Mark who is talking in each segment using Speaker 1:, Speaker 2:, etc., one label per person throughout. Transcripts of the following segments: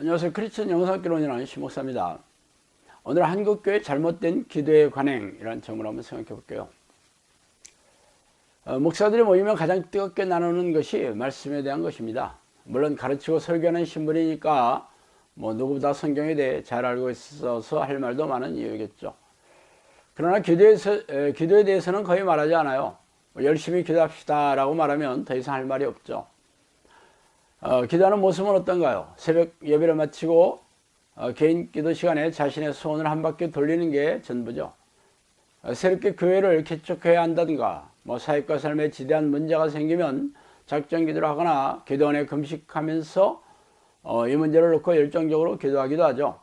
Speaker 1: 안녕하세요. 크리스천 영상기론이라는 심목사입니다. 오늘 한국교회 잘못된 기도의 관행이라는 점을 한번 생각해 볼게요. 목사들이 모이면 가장 뜨겁게 나누는 것이 말씀에 대한 것입니다. 물론 가르치고 설교하는 신분이니까 누구보다 성경에 대해 잘 알고 있어서 할 말도 많은 이유겠죠. 그러나 기도에 대해서는 거의 말하지 않아요. 열심히 기도합시다 라고 말하면 더 이상 할 말이 없죠. 기도하는 모습은 어떤가요? 새벽 예배를 마치고 개인 기도 시간에 자신의 소원을 한 바퀴 돌리는 게 전부죠. 새롭게 교회를 개척해야 한다든가 사역과 삶에 지대한 문제가 생기면 작정 기도를 하거나 기도 안에 금식하면서 이 문제를 놓고 열정적으로 기도하기도 하죠.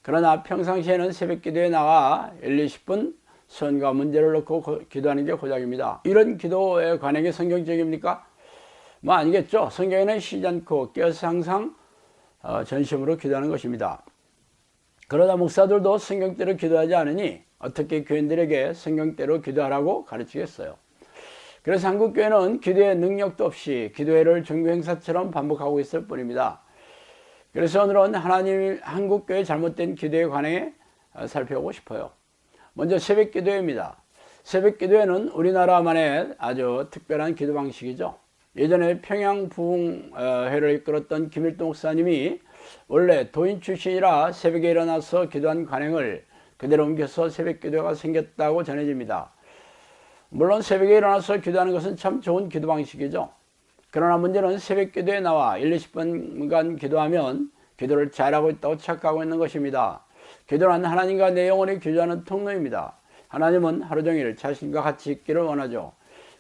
Speaker 1: 그러나 평상시에는 새벽 기도에 나가 1, 20분 소원과 문제를 놓고 기도하는 게 고작입니다. 이런 기도의 관행이 성경적입니까? 아니겠죠. 성경에는 쉬지 않고 깨어서 항상 전심으로 기도하는 것입니다. 그러다 목사들도 성경대로 기도하지 않으니 어떻게 교인들에게 성경대로 기도하라고 가르치겠어요. 그래서 한국교회는 기도의 능력도 없이 기도회를 종교행사처럼 반복하고 있을 뿐입니다. 그래서 오늘은 한국교회 잘못된 기도에 관해 살펴보고 싶어요. 먼저 새벽 기도회입니다. 새벽 기도회는 우리나라만의 아주 특별한 기도 방식이죠. 예전에 평양 부흥회를 이끌었던 김일동 목사님이 원래 도인 출신이라 새벽에 일어나서 기도한 관행을 그대로 옮겨서 새벽 기도가 생겼다고 전해집니다. 물론 새벽에 일어나서 기도하는 것은 참 좋은 기도 방식이죠. 그러나 문제는 새벽 기도에 나와 1, 20분간 기도하면 기도를 잘하고 있다고 착각하고 있는 것입니다. 기도는 하나님과 내 영혼이 교제하는 통로입니다. 하나님은 하루 종일 자신과 같이 있기를 원하죠.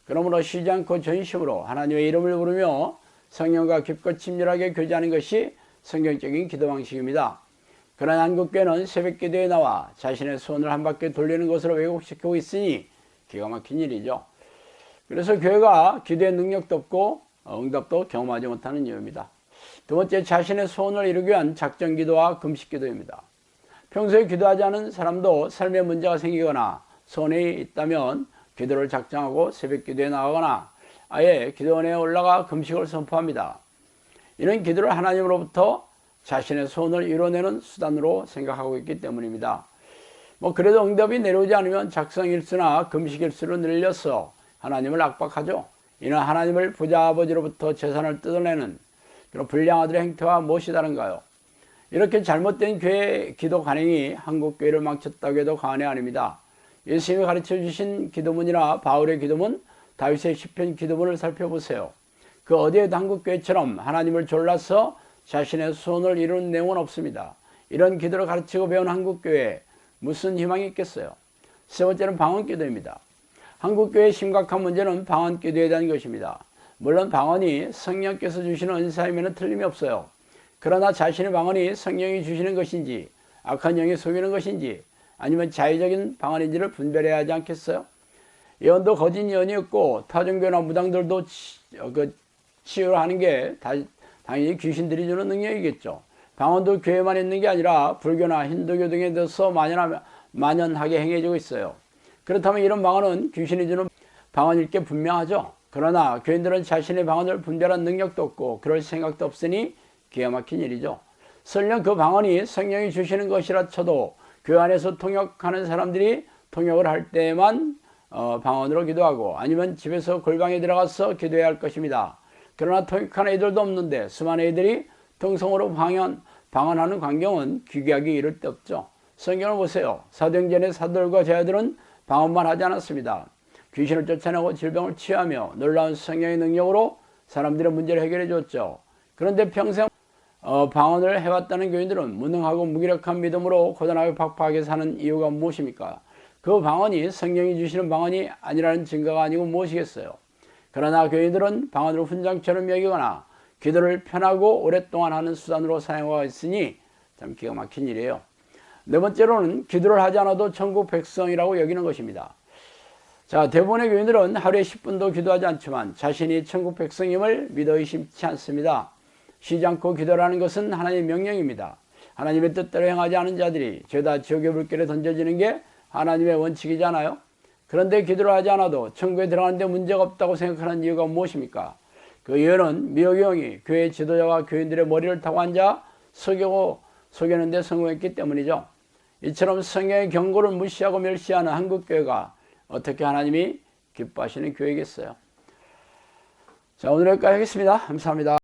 Speaker 1: 그러므로 쉬지 않고 전심으로 하나님의 이름을 부르며 성령과 깊고 친밀하게 교제하는 것이 성경적인 기도 방식입니다. 그러나 한국교회는 새벽 기도에 나와 자신의 소원을 한 바퀴 돌리는 것으로 왜곡시키고 있으니 기가 막힌 일이죠. 그래서 교회가 기도의 능력도 없고 응답도 경험하지 못하는 이유입니다. 두 번째, 자신의 소원을 이루기 위한 작정 기도와 금식 기도입니다. 평소에 기도하지 않은 사람도 삶에 문제가 생기거나 소원이 있다면 기도를 작정하고 새벽 기도에 나가거나 아예 기도원에 올라가 금식을 선포합니다. 이런 기도를 하나님으로부터 자신의 소원을 이뤄내는 수단으로 생각하고 있기 때문입니다. 그래도 응답이 내려오지 않으면 작성일수나 금식일수로 늘려서 하나님을 압박하죠. 이는 하나님을 부자 아버지로부터 재산을 뜯어내는 그런 불량아들의 행태와 무엇이 다른가요? 이렇게 잘못된 교회 기도 관행이 한국교회를 망쳤다고 해도 과언이 아닙니다. 예수님이 가르쳐 주신 기도문이나 바울의 기도문, 다윗의 시편 기도문을 살펴보세요. 그 어디에도 한국교회처럼 하나님을 졸라서 자신의 소원을 이루는 내용은 없습니다. 이런 기도를 가르치고 배운 한국교회에 무슨 희망이 있겠어요? 세 번째는 방언기도입니다. 한국교회의 심각한 문제는 방언기도에 대한 것입니다. 물론 방언이 성령께서 주시는 은사임에는 틀림이 없어요. 그러나 자신의 방언이 성령이 주시는 것인지 악한 영이 속이는 것인지 아니면 자의적인 방언인지를 분별해야 하지 않겠어요? 예언도 거짓 예언이었고 타종교나 무당들도 치유를 하는 게 당연히 귀신들이 주는 능력이겠죠. 방언도 교회만 있는 게 아니라 불교나 힌두교 등에 대해서 만연하게 행해지고 있어요. 그렇다면 이런 방언은 귀신이 주는 방언일 게 분명하죠. 그러나 교인들은 자신의 방언을 분별한 능력도 없고 그럴 생각도 없으니 기가 막힌 일이죠. 설령 그 방언이 성령이 주시는 것이라 쳐도 교회 안에서 통역하는 사람들이 통역을 할 때만 방언으로 기도하고 아니면 집에서 골방에 들어가서 기도해야 할 것입니다. 그러나 통역하는 애들도 없는데 수많은 애들이 통성으로 방언하는 광경은 기괴하기 이를 데 없죠. 성경을 보세요. 사도행전의 사도들과 제자들은 방언만 하지 않았습니다. 귀신을 쫓아내고 질병을 치유하며 놀라운 성령의 능력으로 사람들의 문제를 해결해 줬죠. 그런데 평생 방언을 해왔다는 교인들은 무능하고 무기력한 믿음으로 고단하게 팍팍하게 사는 이유가 무엇입니까? 그 방언이 성령이 주시는 방언이 아니라는 증거가 아니고 무엇이겠어요? 그러나 교인들은 방언을 훈장처럼 여기거나 기도를 편하고 오랫동안 하는 수단으로 사용하고 있으니 참 기가 막힌 일이에요. 네 번째로는 기도를 하지 않아도 천국 백성이라고 여기는 것입니다. 자, 대부분의 교인들은 하루에 10분도 기도하지 않지만 자신이 천국 백성임을 믿어 의심치 않습니다. 쉬지 않고 기도하는 것은 하나님의 명령입니다. 하나님의 뜻대로 행하지 않은 자들이 죄다 지옥의 불길에 던져지는 게 하나님의 원칙이잖아요. 그런데 기도를 하지 않아도 천국에 들어가는데 문제가 없다고 생각하는 이유가 무엇입니까? 그 이유는 미혹의 영이 교회 지도자와 교인들의 머리를 타고 앉아 속이는 데 성공했기 때문이죠. 이처럼 성경의 경고를 무시하고 멸시하는 한국교회가 어떻게 하나님이 기뻐하시는 교회겠어요. 자, 오늘 여기까지 하겠습니다. 감사합니다.